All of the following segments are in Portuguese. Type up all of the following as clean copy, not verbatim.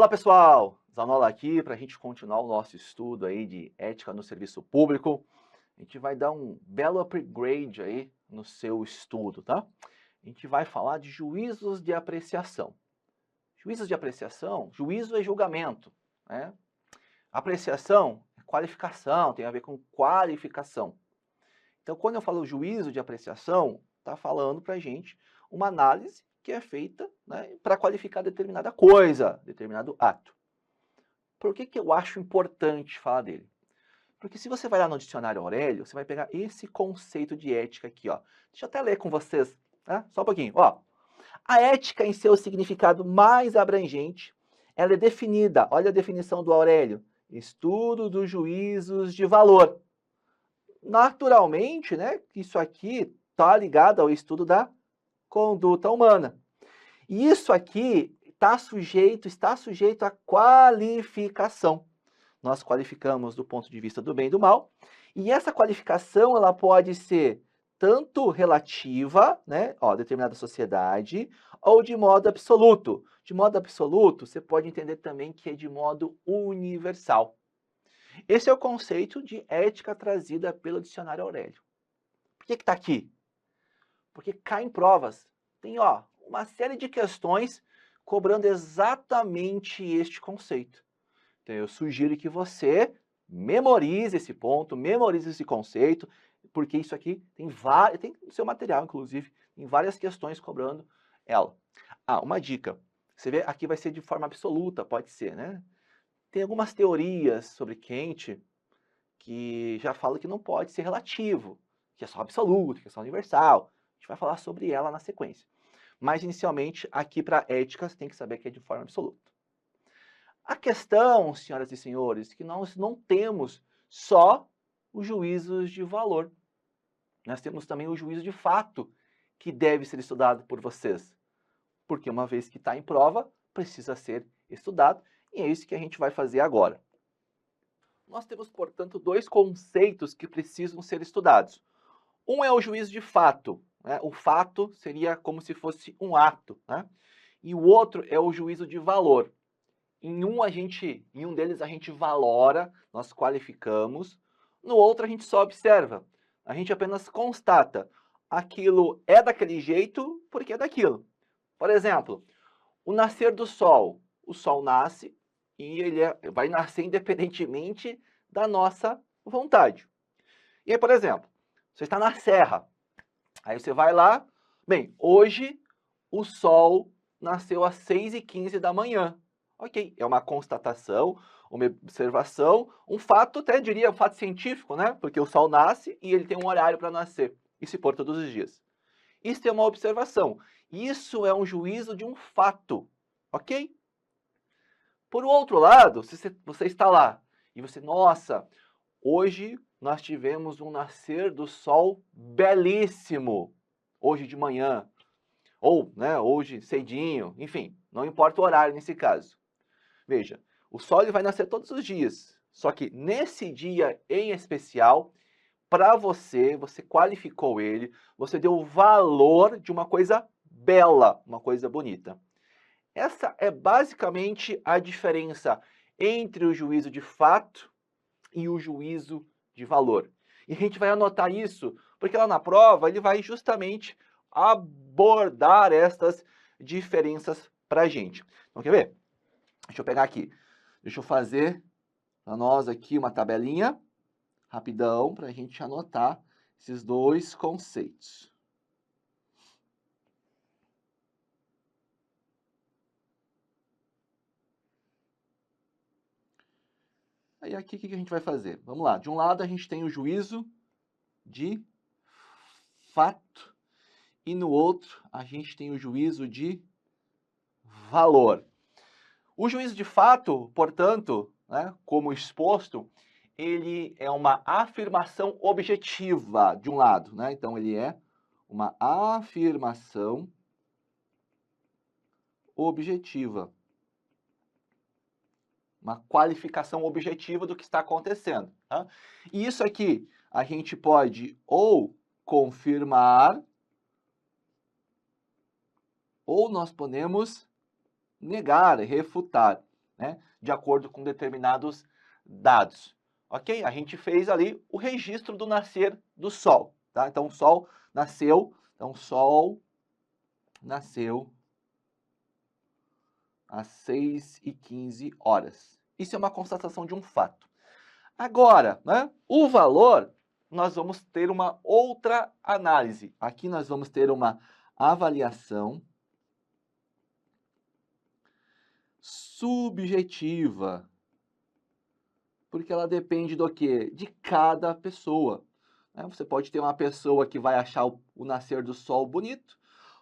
Olá pessoal, Zanola aqui para a gente continuar o nosso estudo aí de ética no serviço público. A gente vai dar um belo upgrade aí no seu estudo, tá? A gente vai falar de juízos de apreciação. Juízos de apreciação, juízo é julgamento, né? Apreciação é qualificação, tem a ver com qualificação. Então, quando eu falo juízo de apreciação, está falando para a gente uma análise que é feita, né, para qualificar determinada coisa, determinado ato. Por que eu acho importante falar dele? Porque se você vai lá no dicionário Aurélio, você vai pegar esse conceito de ética aqui, ó. Deixa eu até ler com vocês, né? Só um pouquinho, ó. A ética em seu significado mais abrangente, ela é definida, olha a definição do Aurélio, estudo dos juízos de valor. Naturalmente, né, isso aqui está ligado ao estudo da conduta humana. E isso aqui está sujeito à qualificação. Nós qualificamos do ponto de vista do bem e do mal, e essa qualificação ela pode ser tanto relativa, né, determinada sociedade, ou de modo absoluto. De modo absoluto, você pode entender também que é de modo universal. Esse é o conceito de ética trazida pelo dicionário Aurélio. Por que está aqui? Porque cai em provas. Tem uma série de questões cobrando exatamente este conceito. Então, eu sugiro que você memorize esse ponto, memorize esse conceito, porque isso aqui tem no seu material, inclusive, tem várias questões cobrando ela. Uma dica. Você vê, aqui vai ser de forma absoluta, pode ser, né? Tem algumas teorias sobre Kant que já falam que não pode ser relativo, que é só absoluto, que é só universal. A gente vai falar sobre ela na sequência. Mas, inicialmente, aqui para ética, você tem que saber que é de forma absoluta. A questão, senhoras e senhores, que nós não temos só os juízos de valor. Nós temos também o juízo de fato, que deve ser estudado por vocês. Porque uma vez que está em prova, precisa ser estudado, e é isso que a gente vai fazer agora. Nós temos, portanto, dois conceitos que precisam ser estudados. Um é o juízo de fato, né? O fato seria como se fosse um ato, né? E o outro é o juízo de valor. Em um deles a gente valora, nós qualificamos, no outro a gente só observa. A gente apenas constata. Aquilo é daquele jeito porque é daquilo. Por exemplo, o nascer do sol. O sol nasce e ele vai nascer independentemente da nossa vontade. E aí, por exemplo, você está na serra. Aí você vai lá. Bem, hoje o sol nasceu às 6h15 da manhã. Ok, é uma constatação, uma observação, um fato, até diria, um fato científico, né? Porque o sol nasce e ele tem um horário para nascer e se pôr todos os dias. Isso é uma observação. Isso é um juízo de um fato, ok? Por outro lado, se você está lá e você, nossa, hoje nós tivemos um nascer do sol belíssimo, hoje de manhã, ou né, hoje cedinho, enfim, não importa o horário nesse caso. Veja, o sol ele vai nascer todos os dias, só que nesse dia em especial, para você qualificou ele, você deu o valor de uma coisa bela, uma coisa bonita. Essa é basicamente a diferença entre o juízo de fato e o juízo de valor. E a gente vai anotar isso, porque lá na prova ele vai justamente abordar estas diferenças para a gente. Então, quer ver? Deixa eu pegar aqui. Deixa eu fazer para nós aqui uma tabelinha, rapidão, para a gente anotar esses dois conceitos. Aí aqui o que a gente vai fazer? Vamos lá. De um lado a gente tem o juízo de fato e no outro a gente tem o juízo de valor. O juízo de fato, portanto, né, como exposto, ele é uma afirmação objetiva de um lado, né? Então ele é uma afirmação objetiva. Uma qualificação objetiva do que está acontecendo. Tá? E isso aqui a gente pode ou confirmar, ou nós podemos negar, refutar. né, de acordo com determinados dados. Ok? A gente fez ali o registro do nascer do Sol. Tá? Então, o Sol nasceu. Então, o Sol nasceu às 6h15. Isso é uma constatação de um fato. Agora, né, o valor, nós vamos ter uma outra análise. Aqui nós vamos ter uma avaliação subjetiva. Porque ela depende do quê? De cada pessoa. Né? Você pode ter uma pessoa que vai achar o nascer do Sol bonito,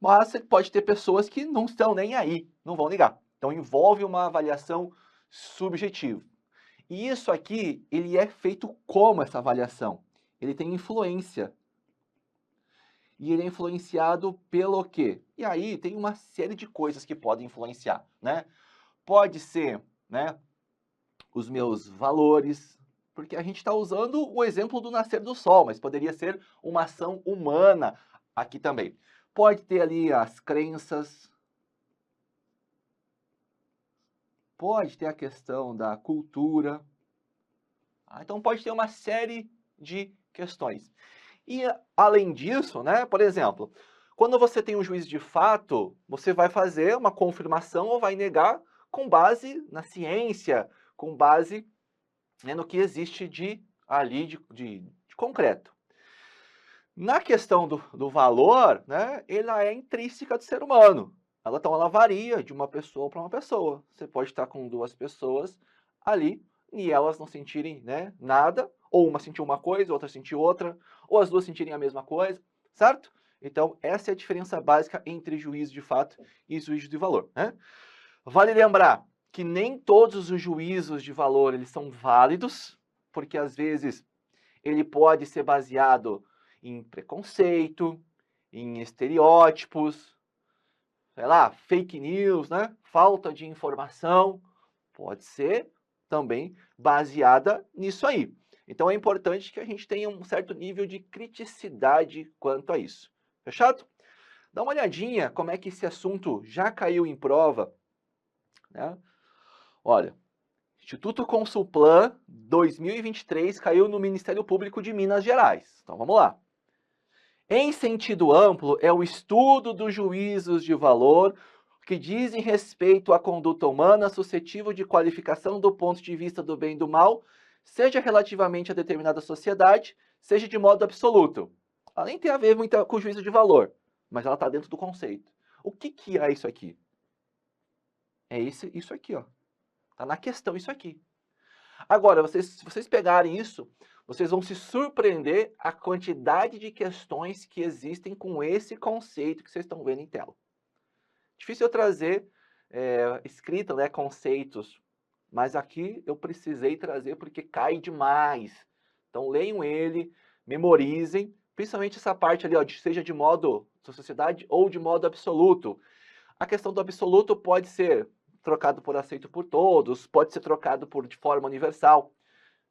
mas você pode ter pessoas que não estão nem aí, não vão ligar. Então envolve uma avaliação subjetiva. E isso aqui, ele é feito como essa avaliação? Ele tem influência. E ele é influenciado pelo quê? E aí tem uma série de coisas que podem influenciar, né? Pode ser, né, os meus valores, porque a gente está usando o exemplo do nascer do Sol, mas poderia ser uma ação humana aqui também. Pode ter ali as crenças, pode ter a questão da cultura, então pode ter uma série de questões. E além disso, né, por exemplo, quando você tem um juízo de fato, você vai fazer uma confirmação ou vai negar com base na ciência, com base, né, no que existe de concreto. Na questão do valor, né, ela é intrínseca do ser humano. Então, ela varia de uma pessoa para uma pessoa. Você pode estar com duas pessoas ali e elas não sentirem, né, nada, ou uma sentir uma coisa, outra sentir outra, ou as duas sentirem a mesma coisa, certo? Então, essa é a diferença básica entre juízo de fato e juízo de valor, né? Vale lembrar que nem todos os juízos de valor eles são válidos, porque às vezes ele pode ser baseado em preconceito, em estereótipos, sei lá, fake news, né? Falta de informação, pode ser também baseada nisso aí. Então é importante que a gente tenha um certo nível de criticidade quanto a isso. Fechado? Dá uma olhadinha como é que esse assunto já caiu em prova, né? Olha, Instituto Consulplan 2023 caiu no Ministério Público de Minas Gerais. Então vamos lá. Em sentido amplo, é o estudo dos juízos de valor que dizem respeito à conduta humana suscetível de qualificação do ponto de vista do bem e do mal, seja relativamente a determinada sociedade, seja de modo absoluto. Ela nem tem a ver muito com o juízo de valor, mas ela está dentro do conceito. O que é isso aqui? É isso aqui, ó. Está na questão isso aqui. Agora, se vocês pegarem isso, vocês vão se surpreender a quantidade de questões que existem com esse conceito que vocês estão vendo em tela. Difícil eu trazer escrita, né, conceitos, mas aqui eu precisei trazer porque cai demais. Então leiam ele, memorizem, principalmente essa parte ali, ó, seja de modo sociedade ou de modo absoluto. A questão do absoluto pode ser trocado por aceito por todos, pode ser trocado de forma universal.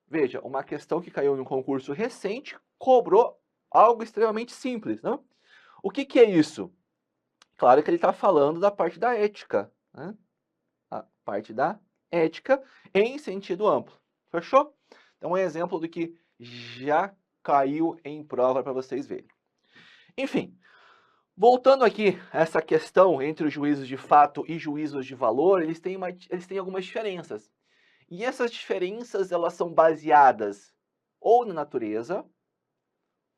Veja, uma questão que caiu em um concurso recente cobrou algo extremamente simples, né? O que é isso? Claro que ele está falando da parte da ética, né? A parte da ética em sentido amplo. Fechou? Então, um exemplo do que já caiu em prova para vocês verem. Enfim, voltando aqui a essa questão entre os juízos de fato e juízos de valor, eles têm algumas diferenças. E essas diferenças, elas são baseadas ou na natureza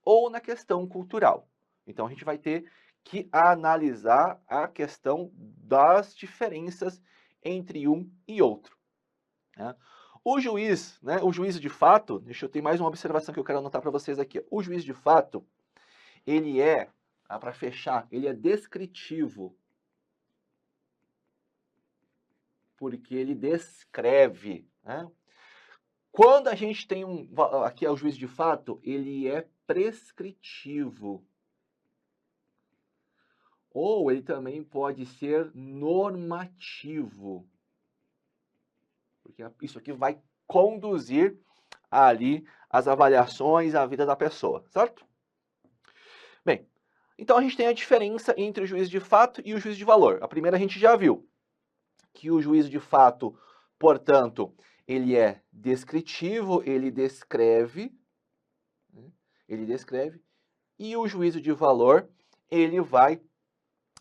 ou na questão cultural. Então, a gente vai ter que analisar a questão das diferenças entre um e outro, né? O juiz, né, o juízo de fato, deixa eu ter mais uma observação que eu quero anotar para vocês aqui. O juiz de fato, ele para fechar, ele é descritivo, porque ele descreve, né? Quando a gente tem aqui é o juízo de fato, ele é prescritivo. Ou ele também pode ser normativo. Porque isso aqui vai conduzir ali as avaliações, a vida da pessoa, certo? Bem, então a gente tem a diferença entre o juízo de fato e o juízo de valor. A primeira a gente já viu que o juízo de fato Portanto, ele é descritivo, ele descreve, e o juízo de valor, ele vai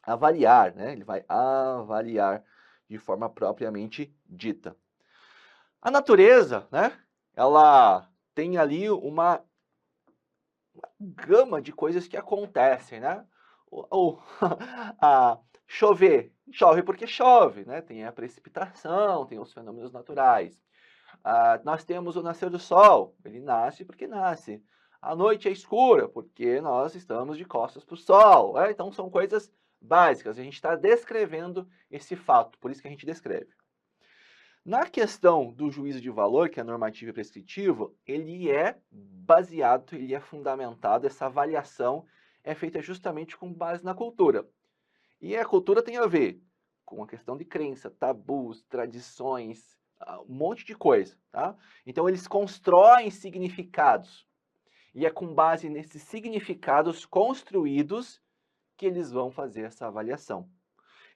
avaliar, né? Ele vai avaliar de forma propriamente dita. A natureza, né? Ela tem ali uma gama de coisas que acontecem, né? Chover, chove porque chove, né? Tem a precipitação, tem os fenômenos naturais. Nós temos o nascer do sol, ele nasce porque nasce. A noite é escura porque nós estamos de costas para o sol. Então são coisas básicas, a gente está descrevendo esse fato, por isso que a gente descreve. Na questão do juízo de valor, que é normativo e prescritivo, ele é baseado, ele é fundamentado, essa avaliação é feita justamente com base na cultura. E a cultura tem a ver com a questão de crença, tabus, tradições, um monte de coisa, tá? Então eles constroem significados. E é com base nesses significados construídos que eles vão fazer essa avaliação.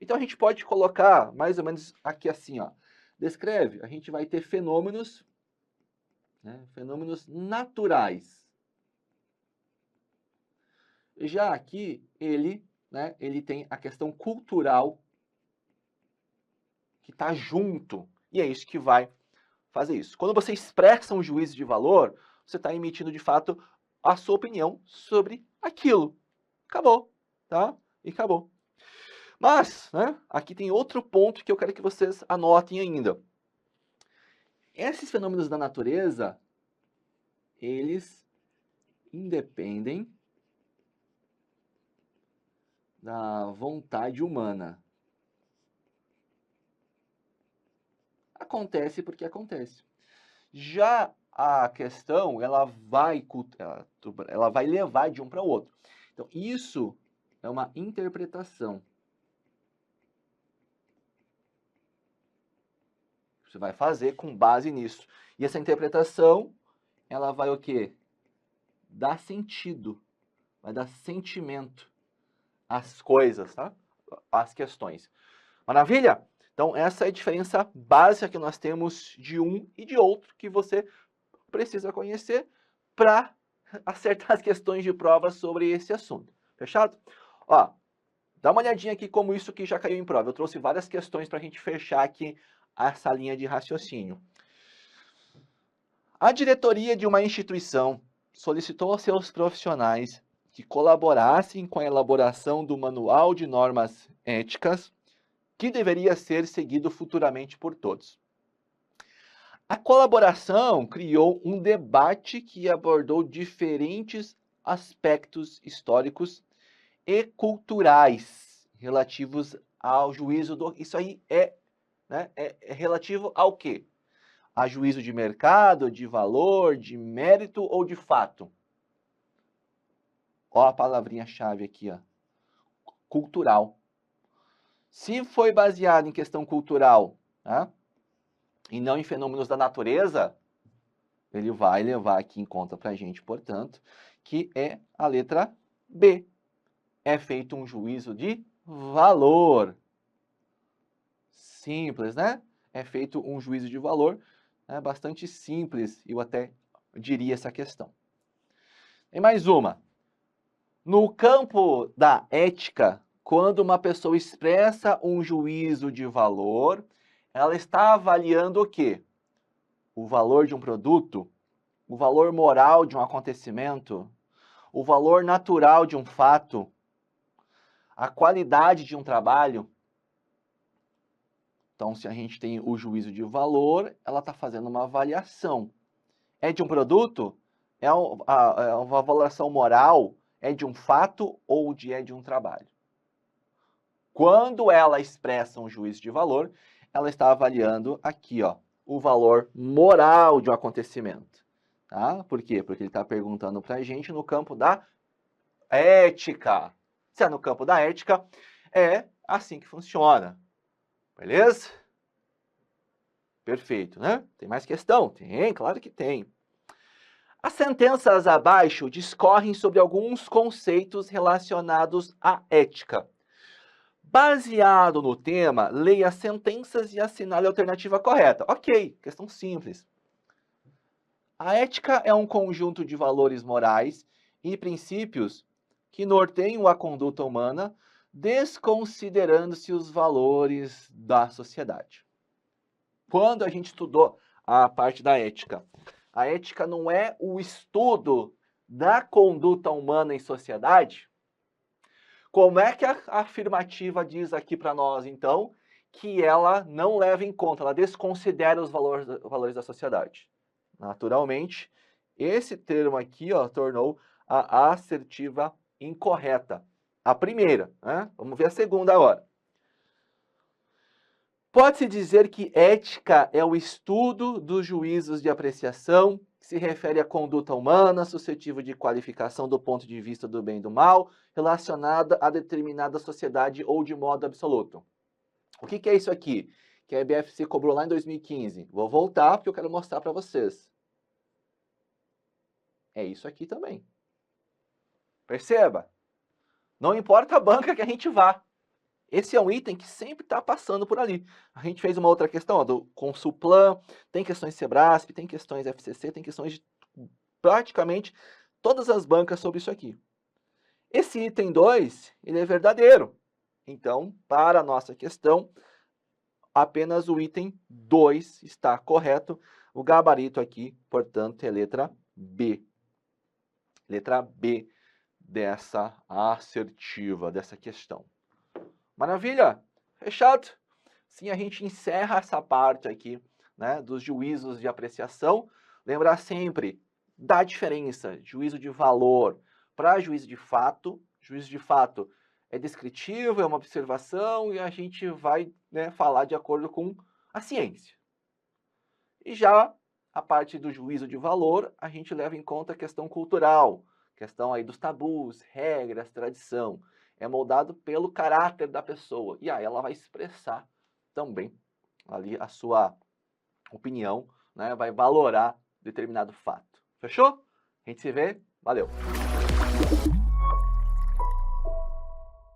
Então a gente pode colocar mais ou menos aqui assim, ó. Descreve, a gente vai ter fenômenos, né, fenômenos naturais. Já aqui, ele tem a questão cultural que está junto, e é isso que vai fazer isso. Quando você expressa um juízo de valor, você está emitindo, de fato, a sua opinião sobre aquilo. Acabou, tá? E acabou. Mas, né, aqui tem outro ponto que eu quero que vocês anotem ainda. Esses fenômenos da natureza, eles independem da vontade humana. Acontece porque acontece. Já a questão, ela vai levar de um para o outro. Então, isso é uma interpretação. Você vai fazer com base nisso. E essa interpretação, ela vai o quê? Dar sentido, vai dar sentimento às coisas, tá? Às questões. Maravilha? Então, essa é a diferença básica que nós temos de um e de outro, que você precisa conhecer para acertar as questões de prova sobre esse assunto. Fechado? Ó, dá uma olhadinha aqui como isso aqui já caiu em prova. Eu trouxe várias questões para a gente fechar aqui essa linha de raciocínio. A diretoria de uma instituição solicitou aos seus profissionais que colaborassem com a elaboração do manual de normas éticas que deveria ser seguido futuramente por todos. A colaboração criou um debate que abordou diferentes aspectos históricos e culturais relativos ao juízo do... Isso aí é relativo ao quê? A juízo de mercado, de valor, de mérito ou de fato? Ó a palavrinha-chave aqui, ó. Cultural. Se foi baseado em questão cultural, né, e não em fenômenos da natureza, ele vai levar aqui em conta para a gente, portanto, que é a letra B. É feito um juízo de valor. Simples, né? É feito um juízo de valor, né, bastante simples, eu até diria essa questão. E mais uma. No campo da ética, quando uma pessoa expressa um juízo de valor, ela está avaliando o quê? O valor de um produto, o valor moral de um acontecimento, o valor natural de um fato, a qualidade de um trabalho. Então, se a gente tem o juízo de valor, ela está fazendo uma avaliação. É de um produto? É uma avaliação moral? É de um fato ou é de um trabalho? Quando ela expressa um juízo de valor, ela está avaliando aqui, ó, o valor moral de um acontecimento. Tá? Por quê? Porque ele está perguntando para a gente no campo da ética. Se é no campo da ética, é assim que funciona. Beleza? Perfeito, né? Tem mais questão? Tem, claro que tem. As sentenças abaixo discorrem sobre alguns conceitos relacionados à ética. Baseado no tema, leia as sentenças e assinale a alternativa correta. Ok, questão simples. A ética é um conjunto de valores morais e princípios que norteiam a conduta humana, desconsiderando-se os valores da sociedade. Quando a gente estudou a parte da ética, a ética não é o estudo da conduta humana em sociedade? Como é que a afirmativa diz aqui para nós, então, que ela não leva em conta, ela desconsidera os valores da sociedade? Naturalmente, esse termo aqui, ó, tornou a assertiva incorreta. A primeira, né? Vamos ver a segunda agora. Pode-se dizer que ética é o estudo dos juízos de apreciação, que se refere à conduta humana, suscetível de qualificação do ponto de vista do bem e do mal, relacionada a determinada sociedade ou de modo absoluto. O que é isso aqui? Que a EBFC cobrou lá em 2015. Vou voltar porque eu quero mostrar para vocês. É isso aqui também. Perceba? Não importa a banca que a gente vá. Esse é um item que sempre está passando por ali. A gente fez uma outra questão, ó, do Consulplan, tem questões Sebrasp, tem questões FCC, tem questões de praticamente todas as bancas sobre isso aqui. Esse item 2, ele é verdadeiro. Então, para a nossa questão, apenas o item 2 está correto. O gabarito aqui, portanto, é letra B. Letra B dessa assertiva, dessa questão. Maravilha? Fechado? Sim, a gente encerra essa parte aqui, né, dos juízos de apreciação. Lembrar sempre da diferença, juízo de valor para juízo de fato. Juízo de fato é descritivo, é uma observação e a gente vai, né, falar de acordo com a ciência. E já a parte do juízo de valor, a gente leva em conta a questão cultural, questão aí dos tabus, regras, tradição. É moldado pelo caráter da pessoa. E aí ela vai expressar também ali a sua opinião, né? Vai valorar determinado fato. Fechou? A gente se vê. Valeu!